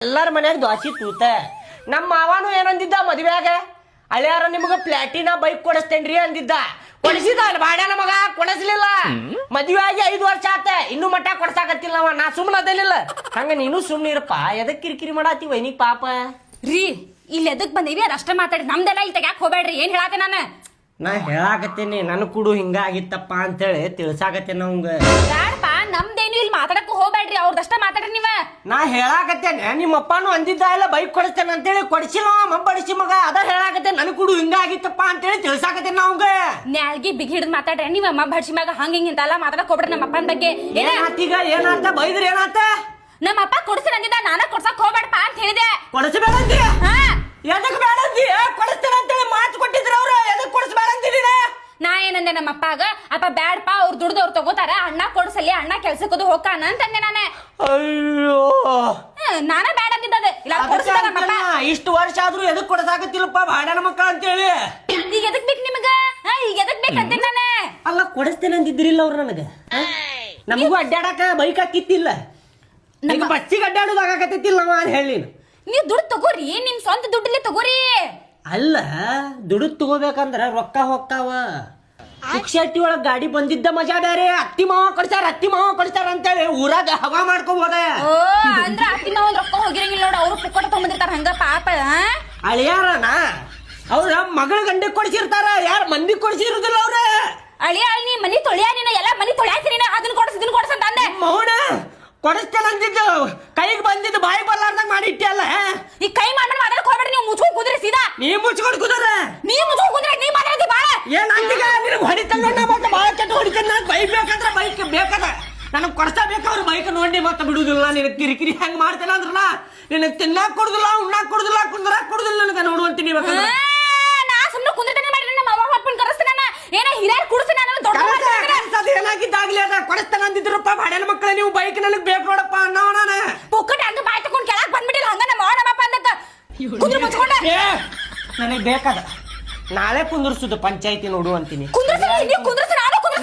ಎಲ್ಲಾರ ಮನ್ಯಾಗ ದ್ವಾಸಿ ತೂತ ನಮ್ಮ ಮಾವನು ಏನಂದಿದ್ದ ಮದ್ವ್ಯಾಗ ಅಳ್ಯಾರ ನಿಮಗ ಪ್ಲಾಟಿನಾ ಬೈಕ್ ಕೊಡಿಸ್ತೇನ್ರಿ ಅಂದಿದ್ದ. ಕೊಡಿಸಿದ ಬಾಡ್ಯಾನ ಮಗ ಕೊಡಿಸ್ಲಿಲ್ಲ. ಮದ್ವೆ ಆಗಿ 5 ವರ್ಷ ಆತ ಇನ್ನು ಮಟ್ಟ ಕೊಡ್ಸಾಕತ್ತಿಲ್ಲ ನಾ ಸುಮ್ಮನೆ ಅದಲಿಲ್ಲ. ಹಂಗ ನೀನು ಸುಮ್ಮನೆ ಇರಪ್ಪ. ಎದಕ್ ಕಿರಿಕಿರಿ ಮಾಡಾತಿ ವೈನಿ ಪಾಪ ರೀ. ಇಲ್ಲಿ ಎದಕ್ ಬಂದೀವಿ ಅದಷ್ಟ ಮಾತಾಡಿ ನಮ್ದೆಲ್ಲ ಇಲ್ಲಿ ತೆಗ್ಯಾಕ ಹೋಗ್ಬೇಡ್ರಿ. ಏನ್ ಹೇಳಾತೆ ನಾ ಹೇಳಾಕತ್ತೀನಿ ನನ್ ಕುಡು ಹಿಂಗಾಗಿತ್ತಪ್ಪ ಅಂತೇಳಿ ತಿಳ್ಸಾಕತ್ತೇನ ಅವಂಗ. ಬ್ಯಾಡಪ್ಪ ನಮ್ದೇನು ಇಲ್ಲಿ ಮಾತಾಡಕ್ ಹೋಗ್ಬೇಡ್ರಿ. ಅವ್ರದಷ್ಟ ಮಾತಾಡ್ರಿ ನೀವ. ನಾ ಹೇಳಾಕತ್ತೇನೆ ನಿಮ್ಮ ಅಪ್ಪನು ಅಂದಿದ್ದ ಇಲ್ಲ ಬೈಕ್ ಕೊಡಿಸ್ತೇನೆ ಅಂತೇಳಿ ಕೊಡಿಸಿಲ್ಲ ಮಬ್ಬಡಿಸಿ ಮಗ. ಅದ ಹೇಳಾಕತ್ತೇನೆ ನನ್ ಕುಡು ಹಿಂಗಾಗಿತ್ತಪ್ಪ ಅಂತೇಳಿ ತಿಳ್ಸಾಕತ್ತೇನ ಅವಂಗ. ನ್ಯಾಲ್ಗಿ ಬಿಗಿ ಹಿಡಿದ್ ಮಾತಾಡ್ರಿ ನೀವ. ಬಡ್ಸಿ ಮ್ಯಾಗ ಹಂಗ ಹಿಂಗ ಇಂತಲ್ಲ ಮಾತಾಡಕ್ ಹೋಗ್ಬೇಡ್ರಿ. ನಮ್ಮ ಅಪ್ಪನ ಬಗ್ಗೆ ಏನಾತೀಗ ಏನಾತ ಬೈದ್ರ ಏನಾತ? ನಮ್ಮ ಅಪ್ಪ ಕೊಡ್ಸಿ ಅಂದಿದ್ದ ನಾನ ಕೊಡ್ಸಕ್ ಹೋಗ್ಬೇಡಪ್ಪ ಅಂತ ಹೇಳಿದೆ. ಕೊಡಿಸಬೇಡಂದಿ ಎದಕ್ ಬೇಡಂದಿ? ಕೊಡಿಸ್ತೇನೆ ಅಂತೇಳಿ ಮಾತು ಕೊಟ್ಟಿದ್ರ ಅವ್ರು. ಎದಕ್ ಕೊಡಿಸ್ಬೇಡಂದಿನ? ನಾ ಏನಂದೆ ನಮ್ಮ ಅಪ್ಪಾಗ ಅಪ್ಪ ಬ್ಯಾಡಪ್ಪ ಅವ್ರು ದುಡ್ದವ್ರು ತಗೋತಾರ ಅಣ್ಣ ಕೊಡ್ಸಲಿ ಅಣ್ಣ ಕೆಲ್ಸಕ್ಕದು ಹೋಗ್ಕಾನ ಅಂತಂದೆ ನಾನೇ. ಅಯ್ಯೋ ನಾನ ಬ್ಯಾಡ ಅಂದಿದ್ದ ಇಲ್ಲ ಕೊಡ್ಸಿದ ನಮ್ಮಪ್ಪ. ಇಷ್ಟು ವರ್ಷ ಆದ್ರೂ ಎದಕ್ ಕೊಡಸಾಕತ್ತಿಲ್ಲಪ್ಪ ಬಾಡ್ಯಾನ ಮಕ್ಕಳ ಅಂತೇಳಿ. ಈಗ ಎದಕ್ ಬೇಕು ನಿಮಗ? ಈಗ ಎದಕ್ ಬೇಕಂತೆ ನಾನೇ. ಅಲ್ಲ ಕೊಡಿಸ್ತೇನೆ ಅಂದಿದ್ರಿಲ್ಲ ಅವ್ರು ನನಗ. ನಮಗೂ ಅಡ್ಡಾಡಕ ಬೈಕ್ ಹಾಕಿತ್ತಿಲ್ಲ. ಈಗ ಬಸ್ಸಿಗೆ ಅಡ್ಡಾಡೋದು ಆಗಾಕತ್ತಿಲ್ಲ ನಾವ ಅಂತ ಹೇಳಿ. ನೀವ್ ದುಡ್ಡು ತಗೋರಿ. ನಿಮ್ ಸ್ವಂತ ದುಡ್ಡಲ್ಲಿ ತಗೋರಿ. ಅಲ್ಲ ದುಡ್ಡು ತಗೋಬೇಕಂದ್ರ ರೊಕ್ಕ ಹೊಕ್ಕಾವ. ಶಿಕ್ಷಟ್ಟಿ ಒಳಗ್ ಗಾಡಿ ಬಂದಿದ್ದ ಮಜಾ ಬೇರೆ. ಅತ್ತಿ ಮಾವ ಕೊಡ್ತಾರ ಅಂತೇಳಿ ಊರಾಗ ಹವಾ ಮಾಡ್ಕೋಬೋದ. ಓ ಅಂದ್ರ ಅತ್ತಿನ ಒಂದ್ ರೊಕ್ಕ ಹೋಗಿರಂಗಿಲ್ಲ ನೋಡ. ಅವ್ರು ಪುಕ್ಕಟ ತಗೊಂಡಿರ್ತಾರ ಹಂಗ ಪಾಪ. ಅಳಿಯಾರನ ಅವ್ರ ಮಗಳ ಗಂಡ ಕೊಡ್ಸಿರ್ತಾರ. ಯಾರ ಮಂದಿ ಕೊಡ್ಸಿರುದಿಲ್ಲ ಅವ್ರ. ಅಳಿಯ ನೀ ಮನಿ ತೊಳಿಯ ನೀನ ಎಲ್ಲ ಮನಿ ತೊಳ್ಯಾತಿ ನೀನ. ಅದನ್ನ ಕೊಡ್ಸ ಇದನ್ನ ಕೊಡ್ಸ ಅಂತ ಅಂದೆ. ಮೌನ ಕೊಡಿಸ್ತೇನೆ ಅಂದಿದ್ದು ಕೈಗೆ ಬಂದಿದ್ದು ಬಾಯಿ ಬರ್ಲಾರ್ದಂಗ ಮಾಡಿ ಇಟ್ಟಿಯಲ್ಲ. ಈ ಕೈ ಮಾಡ್ಕೊಂಡು ಮಾತಾಡಕ್ ಹೋಗ್ಬೇಡ್ರಿ. ನೀವು ಮುಚ್ಕೊಂಡ್ ಕುದ್ರಿ ಸೀದಾ. ನೀ ಮುಚ್ಕೊಂಡು ಕುದರ ನೀ ಮುಚ್ಕೊಂಡ್ ಕುದ್ರೆ ನೀ ಮಾತಾಡ್ತಿ ಬಾಳ. ಏನ್ ಅಂತೀಗ ನಿನಗೆ ಹೊಡಿತಾನ ಮತ್ತೆ ಬಾಳ ಕೆಟ್ಟ ಹೊಡಿತಾನ. ಬೈಕ್ ಬೇಕಂದ್ರ ಬೈಕ್ ಬೇಕದ ನನಗ್ ಕೊಡ್ಸಬೇಕು. ಅವ್ರ ಬೈಕ್ ನೋಡಿ ಮತ್ತೆ ಬಿಡುದಿಲ್ಲ. ನಿನಗೆ ಕಿರಿಕಿರಿ ಹೆಂಗ್ ಮಾಡ್ತೇನೆ ಅಂದ್ರಲ್ಲ ನಿನಗ್ ತಿನ್ನಾಕ್ ಕೊಡುದಿಲ್ಲ ಉಣ್ಣಾಕ್ ಕೊಡುದಿಲ್ಲ ಕುಂದ್ರಾಕ್ ಕೊಡುದಿಲ್ಲ ನನಗ ನೋಡುವಂತೀನಿ. ನಾ ಸುಮ್ನೆ ಕುಂದ್ರಟನೆ ಮಾಡ್ರಿ. ನಮ್ಮ ಅವ್ವ ಅಪ್ಪನ ಕರೆಸ್ತಾನ ಏನ ಹಿರಿಯರ್ ಕುಡ್ಸ್ತಾನ ದೊಡ್ಡ ಏನಾಗಿದ್ದಾಗ್ಲಿ ಅದ ಕೊಡಿಸ್ತಾನ ಅಂದಿದ್ರಪ್ಪ ಬಾಡ್ಯಾನ ಮಕ್ಕಳ. ನೀವು ಬೈಕ್ ನನಗ್ ಬೇಕು ನೋಡಪ್ಪ ಅನ್ನೋ ನಾನು ಪುಕ್ಕಟ ಹಂಗ ಬಾಯ್ ತಕೊಂಡ್ ಕೆಳಗ್ ಬಂದ್ಬಿಟ್ಟಿಲ್ಲ. ಹಂಗ ನಮ್ಮ ಅವ್ವ ನಮ್ಮ ಅಪ್ಪ ಅಂದಕ್ಕ ಕುಂದ್ರ ಮುಚ್ಕೊಂಡ ನನಗ್ ಬೇಕದ ನಾಳೆ ಕುಂದರ್ಸುದು ಪಂಚಾಯತಿ ನೋಡು ಅಂತೀನಿ.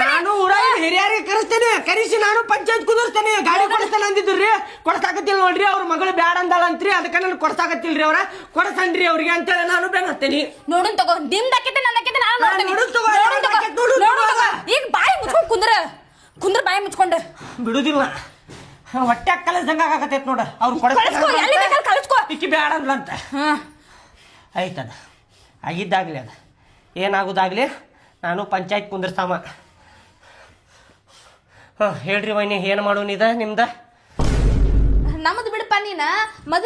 ನಾನು ಊರಾಗ ಹಿರಿಯರಿಗೆ ಕರೆಸ್ತೇನೆ. ಕರೆಸಿ ನಾನು ಪಂಚಾಯತ್ ಕುಂದರ್ಸ್ತೇನೆ. ಗಾಡಿ ಕೊಡಿಸ್ತೇನೆ ಅಂದಿದ್ರಿ ಕೊಡ್ಸಾಕತ್ತಿಲ್ಲ ನೋಡ್ರಿ. ಅವ್ರ ಮಗಳು ಬ್ಯಾಡ ಅಂದಳಂತ್ರಿ. ಅದಕ್ಕೆ ನನ್ ಕೊಡ್ಸಾಕತ್ತಿಲ್ರಿ. ಅವ್ರ ಕೊಡಸನ್ರಿ ಅವ್ರಿಗೆ ಅಂತೇಳಿ ನಾನು ಬೆನ್ನತ್ತೇನಿ. ನೋಡುನ್ ತಗೋ ನಿಮ್ದಕ್ಕಿಂತ ನನ್ನಕ್ಕಿಂತ ನಾನು ಈಗ ಬಾಯಿ ಮುಚ್ಕೊಂಡ್ ಕುಂದ್ರ ಬಾಯಿ ಮುಚ್ಕೊಂಡ ಬಿಡುದಿಲ್ಲ. ಹೊಟ್ಟೆ ಕಲಸಂಗ ಆಗತೈತ್ ನೋಡ. ಅವ್ರು ಕಳಿಸ್ಕೋ ಇಕ್ಕಿ ಬ್ಯಾಡ ಅಂದ್ಲಂತ. ಆಯ್ತದ ಆಗಿದ್ದಾಗ್ಲಿ ಅದ ಏನಾಗುದಾಗ್ಲಿ ನಾನು ಪಂಚಾಯತ್ ಕುಂದರ್ಸಾಮ. ಹೇಳ್ರಿ ವೈನಿ ಏನ್ ಮಾಡೋನಿದ ನಿಮ್ದ? ನಮ್ದು ಬಿಡಪ್ಪ ನೀನ ಮೊದಲ